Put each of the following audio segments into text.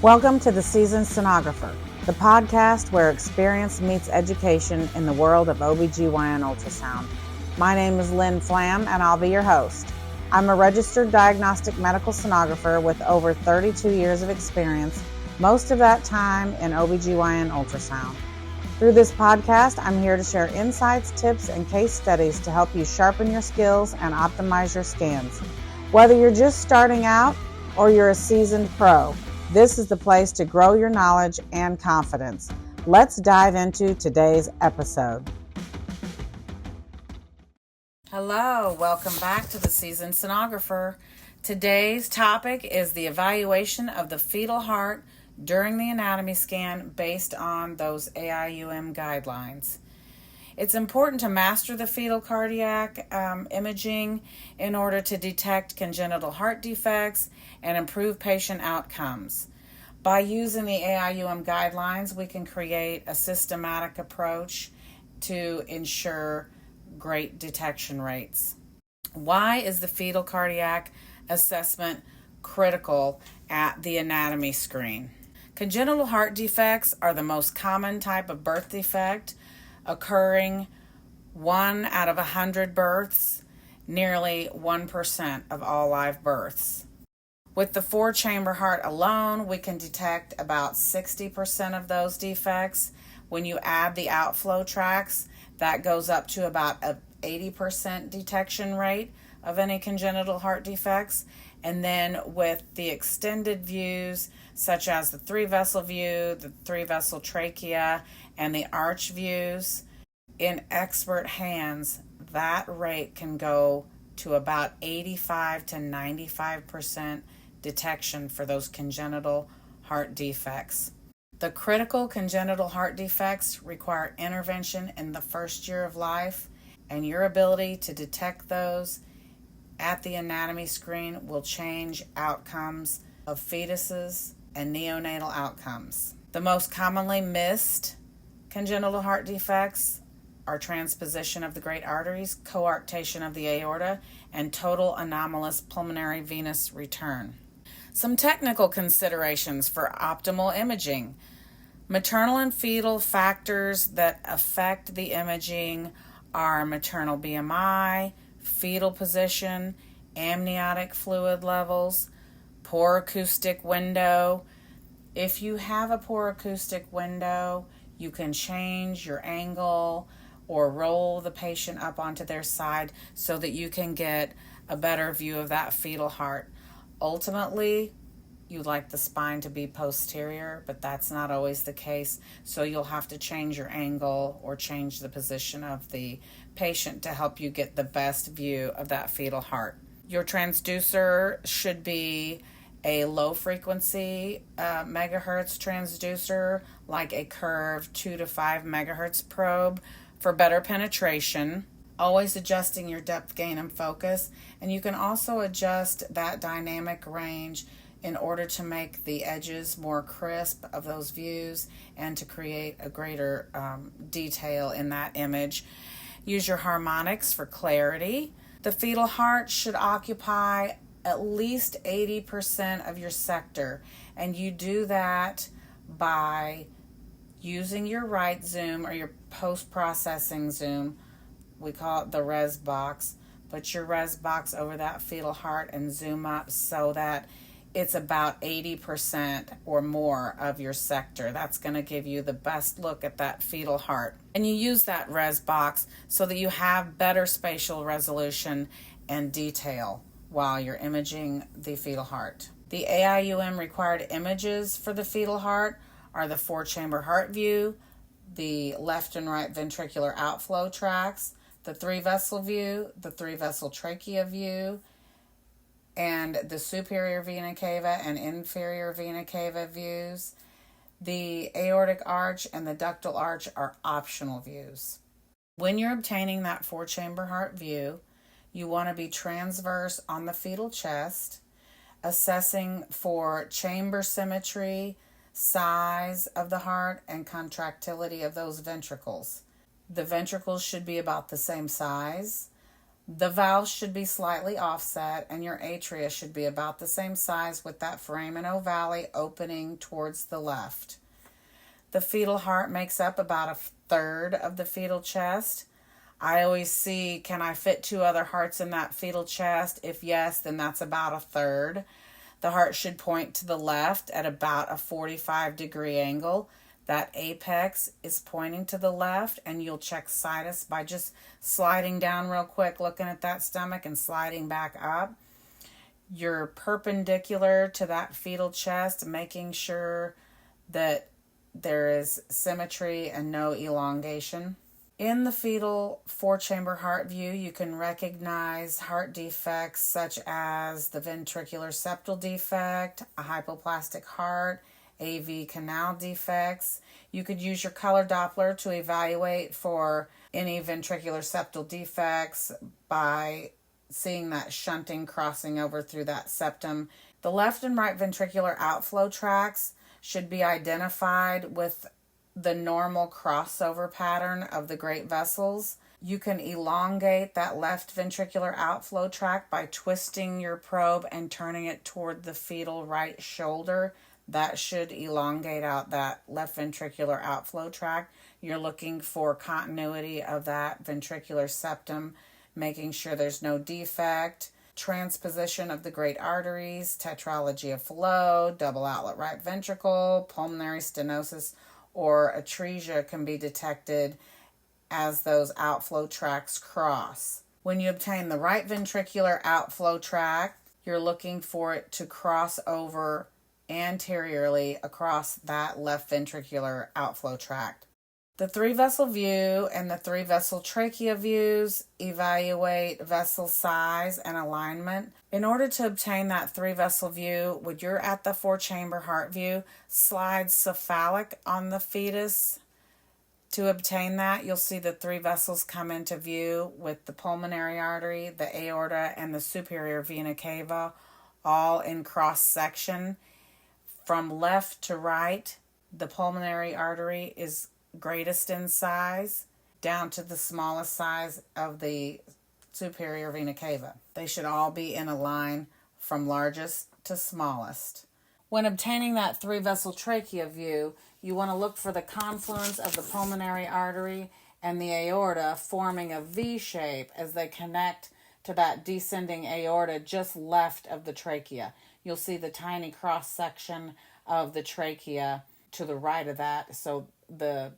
Welcome to The Seasoned Sonographer, the podcast where experience meets education in the world of OBGYN ultrasound. My name is Lynn Flam, and I'll be your host. I'm a registered diagnostic medical sonographer with over 32 years of experience, most of that time in OBGYN ultrasound. Through this podcast, I'm here to share insights, tips, and case studies to help you sharpen your skills and optimize your scans. Whether you're just starting out or you're a seasoned pro, this is the place to grow your knowledge and confidence. Let's dive into today's episode. Hello, welcome back to the Seasoned Sonographer. Today's topic is the evaluation of the fetal heart during the anatomy scan based on those AIUM guidelines. It's important to master the fetal cardiac imaging in order to detect congenital heart defects and improve patient outcomes. By using the AIUM guidelines, we can create a systematic approach to ensure great detection rates. Why is the fetal cardiac assessment critical at the anatomy screen? Congenital heart defects are the most common type of birth defect, occurring 1 out of 100 births, nearly 1% of all live births. With the 4-chamber heart alone, we can detect about 60% of those defects. When you add the outflow tracts, that goes up to about an 80% detection rate of any congenital heart defects. And then with the extended views, such as the 3-vessel view, the 3-vessel trachea, and the arch views, in expert hands, that rate can go to about 85 to 95% detection for those congenital heart defects. The critical congenital heart defects require intervention in the first year of life, and your ability to detect those at the anatomy screen will change outcomes of fetuses and neonatal outcomes. The most commonly missed congenital heart defects are transposition of the great arteries, coarctation of the aorta, and total anomalous pulmonary venous return. Some technical considerations for optimal imaging. Maternal and fetal factors that affect the imaging are maternal BMI, fetal position, amniotic fluid levels, poor acoustic window. If you have a poor acoustic window, you can change your angle or roll the patient up onto their side so that you can get a better view of that fetal heart. Ultimately, you'd like the spine to be posterior, but that's not always the case, so you'll have to change your angle or change the position of the patient to help you get the best view of that fetal heart. Your transducer should be a low frequency megahertz transducer, like a curved 2 to 5 megahertz probe for better penetration. Always adjusting your depth, gain, and focus. And you can also adjust that dynamic range in order to make the edges more crisp of those views and to create a greater detail in that image. Use your harmonics for clarity. The fetal heart should occupy at least 80% of your sector, and you do that by using your right zoom or your post-processing zoom. We call it the res box. Put your res box over that fetal heart and zoom up so that it's about 80% or more of your sector. That's going to give you the best look at that fetal heart. And you use that res box so that you have better spatial resolution and detail while you're imaging the fetal heart. The AIUM required images for the fetal heart are the 4-chamber heart view, the left and right ventricular outflow tracts, the 3-vessel view, the 3-vessel trachea view, and the superior vena cava and inferior vena cava views. The aortic arch and the ductal arch are optional views. When you're obtaining that 4-chamber heart view, you want to be transverse on the fetal chest, assessing for chamber symmetry, size of the heart, and contractility of those ventricles. The ventricles should be about the same size. The valves should be slightly offset, and your atria should be about the same size with that foramen ovale opening towards the left. The fetal heart makes up about a third of the fetal chest. I always see, can I fit two other hearts in that fetal chest? If yes, then that's about a third. The heart should point to the left at about a 45-degree angle. That apex is pointing to the left, and you'll check situs by just sliding down real quick, looking at that stomach and sliding back up. You're perpendicular to that fetal chest, making sure that there is symmetry and no elongation. In the fetal four-chamber heart view, you can recognize heart defects such as the ventricular septal defect, a hypoplastic heart, AV canal defects. You could use your color Doppler to evaluate for any ventricular septal defects by seeing that shunting crossing over through that septum. The left and right ventricular outflow tracts should be identified with the normal crossover pattern of the great vessels. You can elongate that left ventricular outflow tract by twisting your probe and turning it toward the fetal right shoulder. That should elongate out that left ventricular outflow tract. You're looking for continuity of that ventricular septum, making sure there's no defect. Transposition of the great arteries, tetralogy of Fallot, double outlet right ventricle, pulmonary stenosis, or atresia can be detected as those outflow tracts cross. When you obtain the right ventricular outflow tract, you're looking for it to cross over anteriorly across that left ventricular outflow tract. The three-vessel view and the three-vessel trachea views evaluate vessel size and alignment. In order to obtain that three-vessel view, when you're at the four-chamber heart view, slide cephalic on the fetus. To obtain that, you'll see the three vessels come into view with the pulmonary artery, the aorta, and the superior vena cava all in cross-section. From left to right, the pulmonary artery is greatest in size, down to the smallest size of the superior vena cava. They should all be in a line from largest to smallest. When obtaining that three-vessel trachea view, you want to look for the confluence of the pulmonary artery and the aorta forming a V shape as they connect to that descending aorta just left of the trachea. You'll see the tiny cross-section of the trachea to the right of that, so the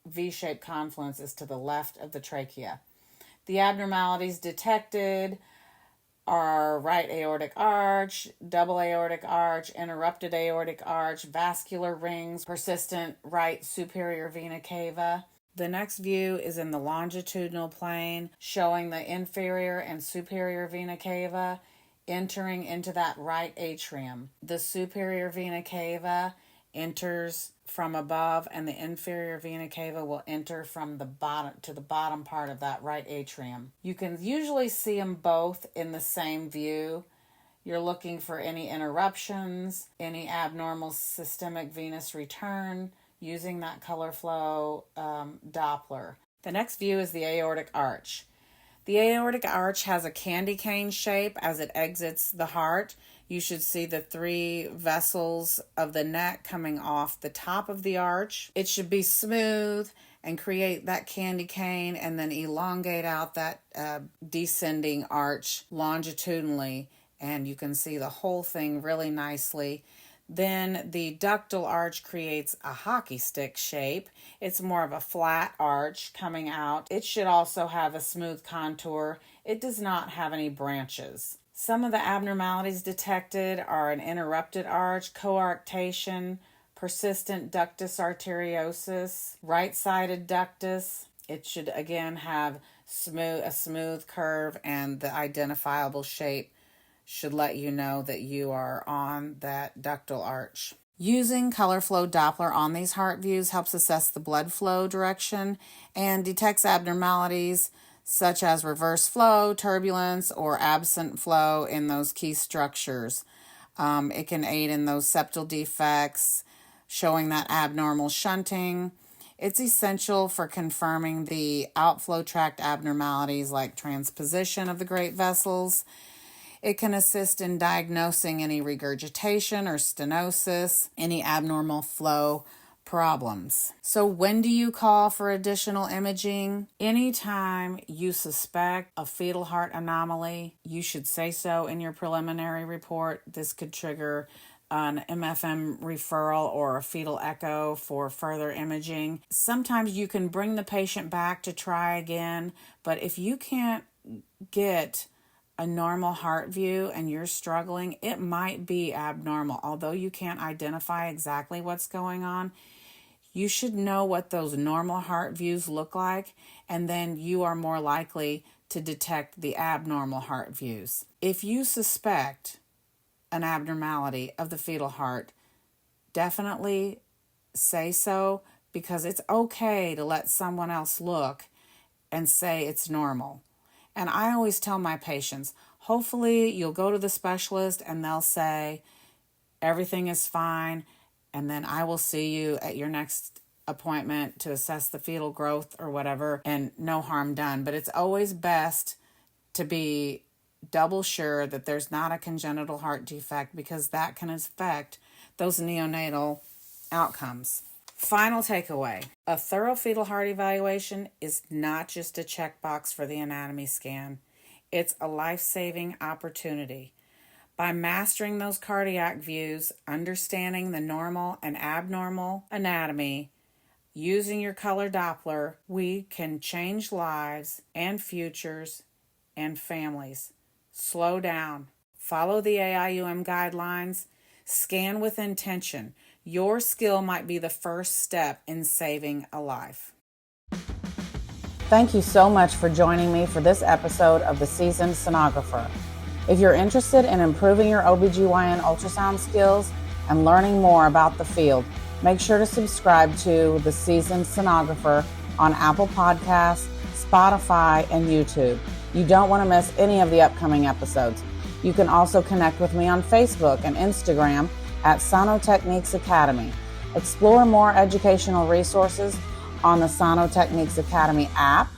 V-shaped confluence is to the left of the trachea. The abnormalities detected are right aortic arch, double aortic arch, interrupted aortic arch, vascular rings, persistent right superior vena cava. The next view is in the longitudinal plane, showing the inferior and superior vena cava entering into that right atrium. The superior vena cava enters from above, and the inferior vena cava will enter from the bottom to the bottom part of that right atrium. You can usually see them both in the same view. You're looking for any interruptions, any abnormal systemic venous return using that color flow Doppler. The next view is the aortic arch. The aortic arch has a candy cane shape as it exits the heart. You should see the three vessels of the neck coming off the top of the arch. It should be smooth and create that candy cane and then elongate out that descending arch longitudinally, and you can see the whole thing really nicely. Then the ductal arch creates a hockey stick shape. It's more of a flat arch coming out. It should also have a smooth contour. It does not have any branches. Some of the abnormalities detected are an interrupted arch, coarctation, persistent ductus arteriosus, right-sided ductus. It should again have a smooth curve, and the identifiable shape should let you know that you are on that ductal arch. Using color flow Doppler on these heart views helps assess the blood flow direction and detects abnormalities such as reverse flow, turbulence, or absent flow in those key structures. It can aid in those septal defects, showing that abnormal shunting. It's essential for confirming the outflow tract abnormalities like transposition of the great vessels. It can assist in diagnosing any regurgitation or stenosis, any abnormal flow problems. So when do you call for additional imaging? Anytime you suspect a fetal heart anomaly, you should say so in your preliminary report. This could trigger an MFM referral or a fetal echo for further imaging. Sometimes you can bring the patient back to try again, but if you can't get a normal heart view and you're struggling, it might be abnormal. Although you can't identify exactly what's going on, you should know what those normal heart views look like, and then you are more likely to detect the abnormal heart views. If you suspect an abnormality of the fetal heart, definitely say so, because it's okay to let someone else look and say it's normal. And I always tell my patients, hopefully you'll go to the specialist and they'll say everything is fine, and then I will see you at your next appointment to assess the fetal growth or whatever, and no harm done. But it's always best to be double sure that there's not a congenital heart defect, because that can affect those neonatal outcomes. Final takeaway: a thorough fetal heart evaluation is not just a checkbox for the anatomy scan. It's a life-saving opportunity. By mastering those cardiac views, understanding the normal and abnormal anatomy, using your color Doppler, we can change lives and futures and families. Slow down. Follow the AIUM guidelines. Scan with intention. Your skill might be the first step in saving a life. Thank you so much for joining me for this episode of The Seasoned Sonographer. If you're interested in improving your OBGYN ultrasound skills and learning more about the field, make sure to subscribe to The Seasoned Sonographer on Apple Podcasts, Spotify, and YouTube. You don't want to miss any of the upcoming episodes. You can also connect with me on Facebook and Instagram at Sonotechniques Academy. Explore more educational resources on the Sonotechniques Academy app,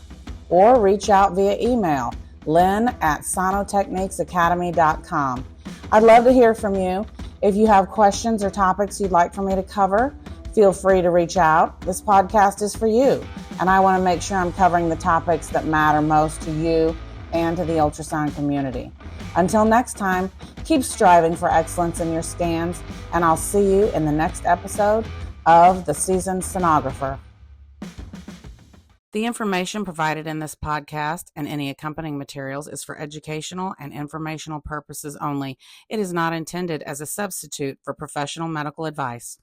or reach out via email, lynn@sonotechniquesacademy.com. I'd love to hear from you. If you have questions or topics you'd like for me to cover, feel free to reach out. This podcast is for you, and I want to make sure I'm covering the topics that matter most to you and to the ultrasound community. Until next time, keep striving for excellence in your scans, and I'll see you in the next episode of The Seasoned Sonographer. The information provided in this podcast and any accompanying materials is for educational and informational purposes only. It is not intended as a substitute for professional medical advice.